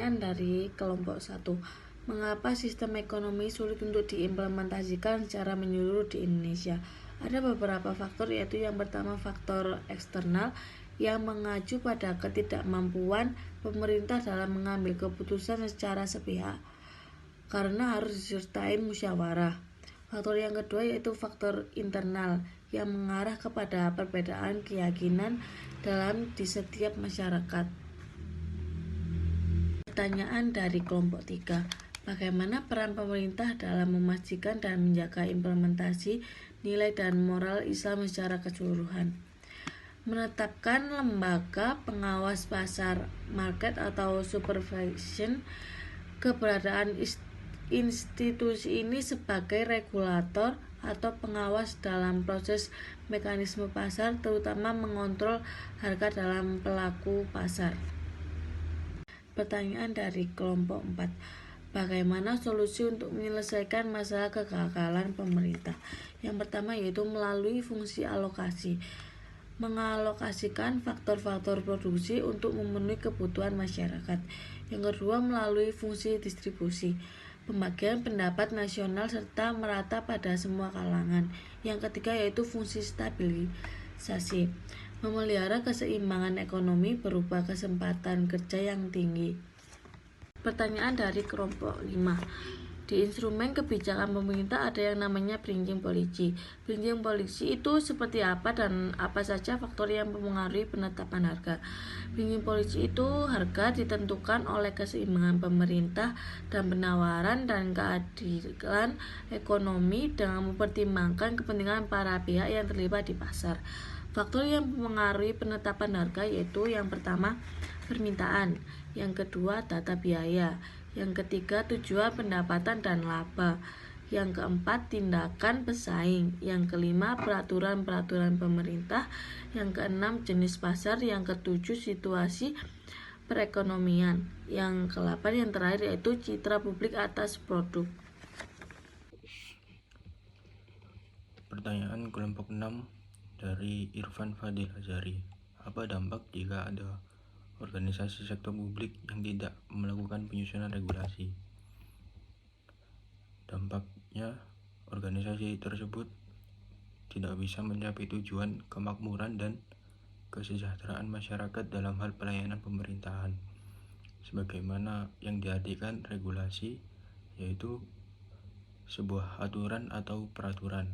Pertanyaan dari kelompok 1. Mengapa sistem ekonomi sulit untuk diimplementasikan secara menyeluruh di Indonesia? Ada beberapa faktor, yaitu yang pertama faktor eksternal yang mengacu pada ketidakmampuan pemerintah dalam mengambil keputusan secara sepihak karena harus disertai musyawarah. Faktor yang kedua yaitu faktor internal yang mengarah kepada perbedaan keyakinan di setiap masyarakat. Pertanyaan dari kelompok 3. Bagaimana peran pemerintah dalam memastikan dan menjaga implementasi nilai dan moral Islam secara keseluruhan? Menetapkan lembaga pengawas pasar market atau supervision. Keberadaan institusi ini sebagai regulator atau pengawas dalam proses mekanisme pasar, terutama mengontrol harga dalam pelaku pasar. Pertanyaan dari kelompok 4. Bagaimana solusi untuk menyelesaikan masalah kegagalan pemerintah? Yang pertama yaitu melalui fungsi alokasi. Mengalokasikan faktor-faktor produksi untuk memenuhi kebutuhan masyarakat. Yang kedua melalui fungsi distribusi. Pembagian pendapat nasional serta merata pada semua kalangan. Yang ketiga yaitu fungsi stabilisasi. Memelihara keseimbangan ekonomi berupa kesempatan kerja yang tinggi. Pertanyaan dari kelompok 5. Di instrumen kebijakan pemerintah ada yang namanya bridging policy. Bridging policy itu seperti apa dan apa saja faktor yang mempengaruhi penetapan harga? Bridging policy itu harga ditentukan oleh keseimbangan pemerintah dan penawaran dan keadilan ekonomi dengan mempertimbangkan kepentingan para pihak yang terlibat di pasar. Faktor yang mempengaruhi penetapan harga yaitu yang pertama permintaan, yang kedua tata biaya, yang ketiga tujuan pendapatan dan laba, yang keempat tindakan pesaing, yang kelima peraturan-peraturan pemerintah, yang keenam jenis pasar, yang ketujuh situasi perekonomian, yang ke-8 yang terakhir yaitu citra publik atas produk. Pertanyaan kelompok 6 dari Irfan Fadil Azari. Apa dampak jika ada organisasi sektor publik yang tidak melakukan penyusunan regulasi? Dampaknya, organisasi tersebut tidak bisa mencapai tujuan kemakmuran dan kesejahteraan masyarakat dalam hal pelayanan pemerintahan, sebagaimana yang diartikan regulasi, yaitu sebuah aturan atau peraturan.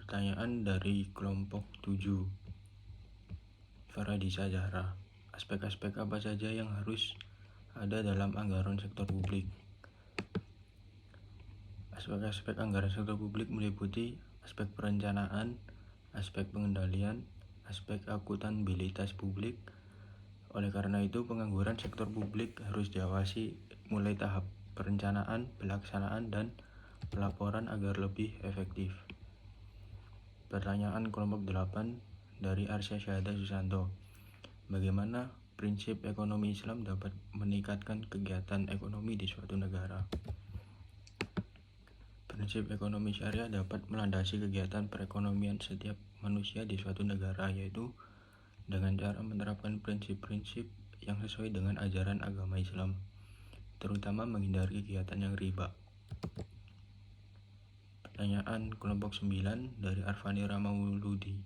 Pertanyaan dari kelompok 7, Faradisa Zahra. Aspek-aspek apa saja yang harus ada dalam anggaran sektor publik? Aspek-aspek anggaran sektor publik meliputi aspek perencanaan, aspek pengendalian, aspek akuntabilitas publik. Oleh karena itu, penganggaran sektor publik harus diawasi mulai tahap perencanaan, pelaksanaan, dan pelaporan agar lebih efektif. Pertanyaan kelompok 8 dari Arsya Syahada Susanto. Bagaimana prinsip ekonomi Islam dapat meningkatkan kegiatan ekonomi di suatu negara? Prinsip ekonomi syariah dapat melandasi kegiatan perekonomian setiap manusia di suatu negara, yaitu dengan cara menerapkan prinsip-prinsip yang sesuai dengan ajaran agama Islam, terutama menghindari kegiatan yang riba. Pertanyaan kelompok 9 dari Arfani Ramauludi.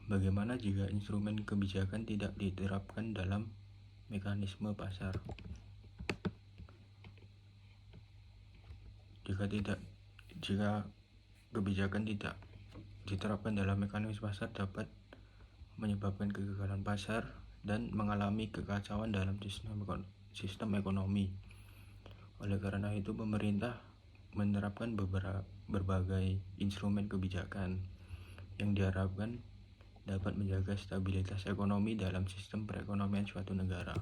Bagaimana jika instrumen kebijakan tidak diterapkan dalam mekanisme pasar? Jika kebijakan tidak diterapkan dalam mekanisme pasar dapat menyebabkan kegagalan pasar dan mengalami kekacauan dalam sistem ekonomi. Oleh karena itu, pemerintah menerapkan berbagai instrumen kebijakan yang diharapkan dapat menjaga stabilitas ekonomi dalam sistem perekonomian suatu negara.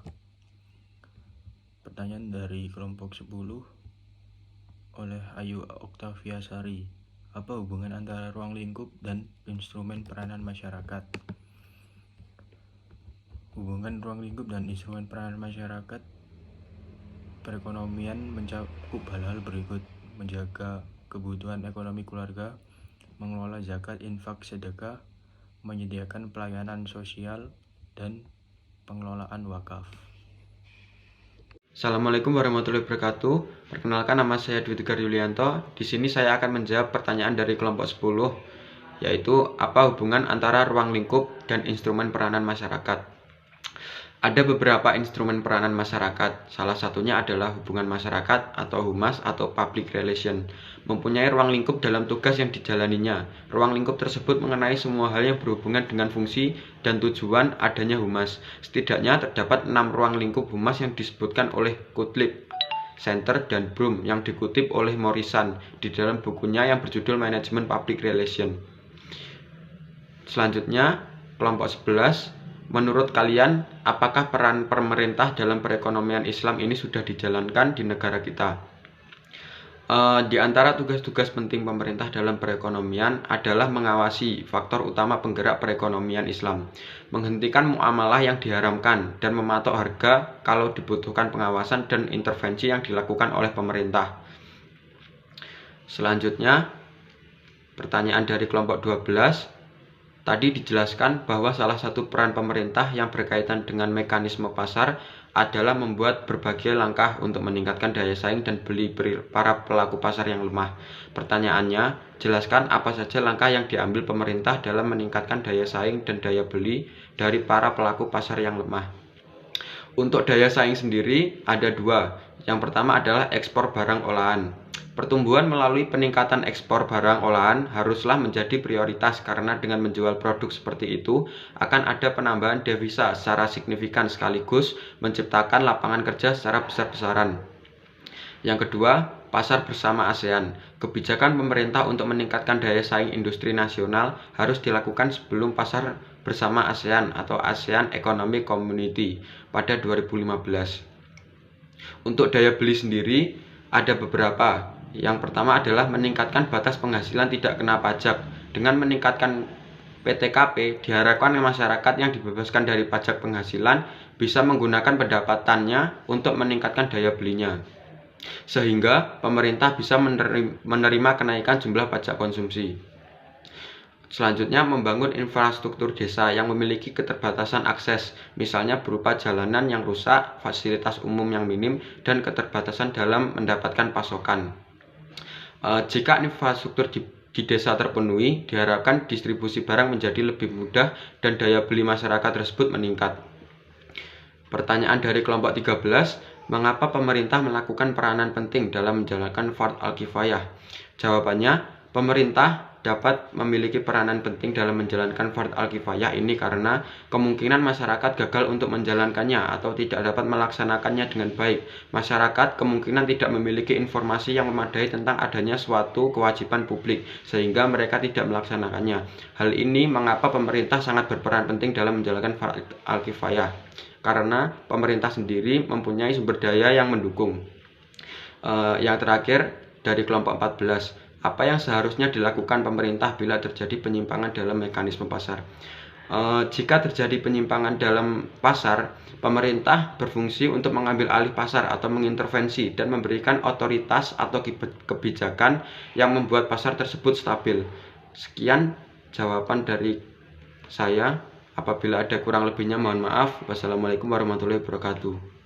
Pertanyaan dari kelompok 10 oleh Ayu Oktaviasari. Apa hubungan antara ruang lingkup dan instrumen peranan masyarakat? Hubungan ruang lingkup dan instrumen peranan masyarakat perekonomian mencakup hal-hal berikut: menjaga kebutuhan ekonomi keluarga, mengelola zakat, infak, sedekah, menyediakan pelayanan sosial, dan pengelolaan wakaf. Assalamualaikum warahmatullahi wabarakatuh. Perkenalkan, nama saya Dwi Tegar Yulianto. Di sini saya akan menjawab pertanyaan dari kelompok 10, yaitu apa hubungan antara ruang lingkup dan instrumen peranan masyarakat. Ada beberapa instrumen peranan masyarakat, salah satunya adalah hubungan masyarakat atau humas atau public relation, mempunyai ruang lingkup dalam tugas yang dijalaninya. Ruang lingkup tersebut mengenai semua hal yang berhubungan dengan fungsi dan tujuan adanya humas. Setidaknya terdapat 6 ruang lingkup humas yang disebutkan oleh Cutlip, Center, dan Broom yang dikutip oleh Morrison di dalam bukunya yang berjudul Management Public Relation. Selanjutnya, kelompok 11. Menurut kalian, apakah peran pemerintah dalam perekonomian Islam ini sudah dijalankan di negara kita? Di antara tugas-tugas penting pemerintah dalam perekonomian adalah mengawasi faktor utama penggerak perekonomian Islam, menghentikan muamalah yang diharamkan, dan mematok harga kalau dibutuhkan pengawasan dan intervensi yang dilakukan oleh pemerintah. Selanjutnya, pertanyaan dari kelompok 12. Tadi dijelaskan bahwa salah satu peran pemerintah yang berkaitan dengan mekanisme pasar adalah membuat berbagai langkah untuk meningkatkan daya saing dan beli para pelaku pasar yang lemah. Pertanyaannya, jelaskan apa saja langkah yang diambil pemerintah dalam meningkatkan daya saing dan daya beli dari para pelaku pasar yang lemah. Untuk daya saing sendiri ada 2. Yang pertama adalah ekspor barang olahan. Pertumbuhan melalui peningkatan ekspor barang olahan haruslah menjadi prioritas karena dengan menjual produk seperti itu akan ada penambahan devisa secara signifikan sekaligus menciptakan lapangan kerja secara besar-besaran. Yang kedua, pasar bersama ASEAN. Kebijakan pemerintah untuk meningkatkan daya saing industri nasional harus dilakukan sebelum pasar bersama ASEAN atau ASEAN Economic Community pada 2015. Untuk daya beli sendiri ada beberapa. Yang pertama adalah meningkatkan batas penghasilan tidak kena pajak. Dengan meningkatkan PTKP, diharapkan masyarakat yang dibebaskan dari pajak penghasilan bisa menggunakan pendapatannya untuk meningkatkan daya belinya, sehingga pemerintah bisa menerima kenaikan jumlah pajak konsumsi. Selanjutnya, membangun infrastruktur desa yang memiliki keterbatasan akses, misalnya berupa jalanan yang rusak, fasilitas umum yang minim, dan keterbatasan dalam mendapatkan pasokan. Jika infrastruktur di desa terpenuhi, diharapkan distribusi barang menjadi lebih mudah dan daya beli masyarakat tersebut meningkat. Pertanyaan dari kelompok 13, mengapa pemerintah melakukan peranan penting dalam menjalankan fard al-kifayah? Jawabannya, pemerintah dapat memiliki peranan penting dalam menjalankan fard al-kifayah ini karena kemungkinan masyarakat gagal untuk menjalankannya atau tidak dapat melaksanakannya dengan baik. Masyarakat kemungkinan tidak memiliki informasi yang memadai tentang adanya suatu kewajiban publik sehingga mereka tidak melaksanakannya. Hal ini mengapa pemerintah sangat berperan penting dalam menjalankan fard al-kifayah, karena pemerintah sendiri mempunyai sumber daya yang mendukung. Yang terakhir dari kelompok 14, apa yang seharusnya dilakukan pemerintah bila terjadi penyimpangan dalam mekanisme pasar? Jika terjadi penyimpangan dalam pasar, pemerintah berfungsi untuk mengambil alih pasar atau mengintervensi dan memberikan otoritas atau kebijakan yang membuat pasar tersebut stabil. Sekian jawaban dari saya. Apabila ada kurang lebihnya mohon maaf. Wassalamualaikum warahmatullahi wabarakatuh.